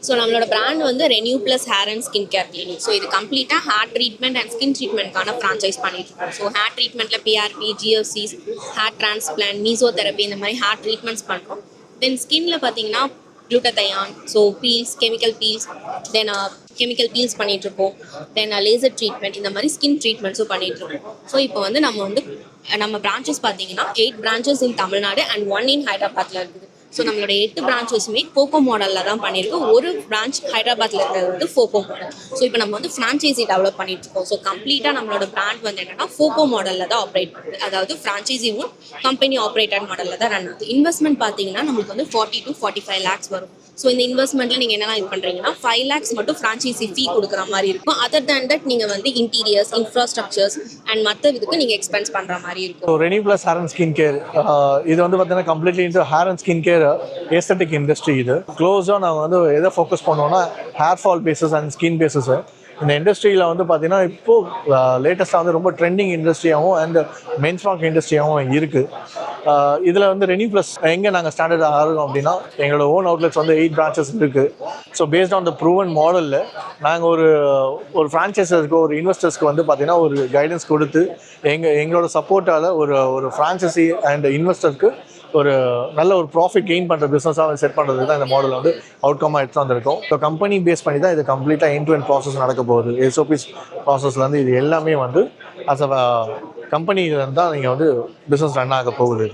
So நம்மளோட brand வந்து renew plus hair and skin care clinic. So இது கம்ப்ளீட்டாக ஹேர் ட்ரீட்மெண்ட் அண்ட் ஸ்கின் ட்ரீட்மெண்ட்கான ஃப்ரான்ச்சைஸ் பண்ணிட்டு இருக்கோம். ஸோ ஹேர் ட்ரீட்மெண்ட்டில் PRP, GFCs, hair transplant, mesotherapy இந்த மாதிரி ஹேர் ட்ரீட்மெண்ட்ஸ் பண்ணுறோம். தென் ஸ்கின்ல பார்த்தீங்கன்னா glutathione, so peels, chemical peels, then chemical peels பண்ணிகிட்ருக்கோம். தென் லேசர் ட்ரீட்மெண்ட், இந்த மாதிரி ஸ்கின் ட்ரீட்மெண்ட்ஸும் பண்ணிகிட்ருக்கோம். ஸோ இப்போ வந்து நம்ம பிரான்ச்சஸ் பார்த்தீங்கன்னா 8 பிரான்ச்சஸ் இன் தமிழ்நாடு அண்ட் 1 இன் ஹைதராபாத்தில் இருக்குது. ஸோ நம்மளோட 8 பிரான்ச்சஸுமே ஃபோக்கோ மாடலில் தான் பண்ணியிருக்கோம். ஒரு பிரான்ச் ஹைதராபாத்தில் இருக்கிறது வந்து ஃபோக்கோ மாடல். ஸோ இப்போ நம்ம வந்து ஃப்ரான்ச்சைசி டெவலப் பண்ணிட்டு இருக்கோம். ஸோ கம்ப்ளீட்டாக நம்மளோட பிராண்ட் வந்து என்னன்னா ஃபோக்கோ மாடலில் தான் ஆப்ரேட் பண்ணுது. அதாவது ஃப்ரான்ச்சைசிவும் கம்பெனி ஆப்ரேட்டட் மாடலில் தான் ரன் ஆகுது. இன்வெஸ்ட்மெண்ட் பார்த்தீங்கன்னா நமக்கு வந்து 40 to 45 lakhs வரும். ஸோ இந்த இன்வெஸ்ட்மெண்ட்டில் நீங்கள் என்னென்ன இது பண்ணுறீங்கன்னா 5 lakhs மட்டும் ஃப்ரான்ச்சைசி ஃபீ கொடுக்குற மாதிரி இருக்கும். அதர் தேன் தட் நீங்கள் வந்து இன்டீரியர்ஸ், இன்ஃப்ராஸ்ட்ரக்சர்ஸ் அண்ட் மற்ற இதுக்கு நீங்கள் எக்ஸ்பென்ஸ் பண்ணுற மாதிரி இருக்கும். Renew plus hair and skin care இது வந்து பார்த்தீங்கன்னா completely into hair and skin care aesthetic industry. இது க்ளோஸாக நாங்கள் வந்து எதை ஃபோக்கஸ் பண்ணுவோம்னா hair fall bases and skin bases. இந்த இண்டஸ்ட்ரியில் வந்து பார்த்தீங்கன்னா இப்போது லேட்டஸ்ட்டாக வந்து ரொம்ப ட்ரெண்டிங் இண்டஸ்ட்ரியாகவும் அண்ட் மென்ஸ் மார்க் இண்டஸ்ட்ரியாகவும் இருக்குது. இதில் வந்து ரெனியூ ப்ளஸ் எங்கே நாங்கள் ஸ்டாண்டர்ட் ஆகிறோம் அப்படின்னா எங்களோட ஓன் அவுட்லெட்ஸ் வந்து 8 பிரான்ச்சஸ் இருக்குது. So based on the proven மாடலில் நாங்கள் ஒரு ஃப்ரான்ச்சைஸருக்கு, ஒரு இன்வெஸ்டர்ஸ்க்கு வந்து பார்த்தீங்கன்னா ஒரு கைடன்ஸ் கொடுத்து எங்களோட சப்போர்ட்டால் ஒரு ஃப்ரான்ச்சைசி அண்ட் இன்வெஸ்டருக்கு ஒரு நல்ல ஒரு ப்ராஃபிட் கெயின் பண்ணுற பிஸ்னஸாக செட் பண்ணுறதுக்கு தான் இந்த மாடல் வந்து அவுட்கமாக எடுத்து வந்திருக்கோம். ஸோ கம்பெனி பேஸ் பண்ணி தான் இது கம்ப்ளீட்டாக எண்ட் டு எண்ட் ப்ராசஸ் நடக்க போகுது. எஸ்ஓபிஸ் ப்ராசஸ்லேருந்து இது எல்லாமே வந்து அஸ் அ கம்பெனிலேருந்து தான் நீங்கள் வந்து பிஸ்னஸ் ரன் ஆக போகுது.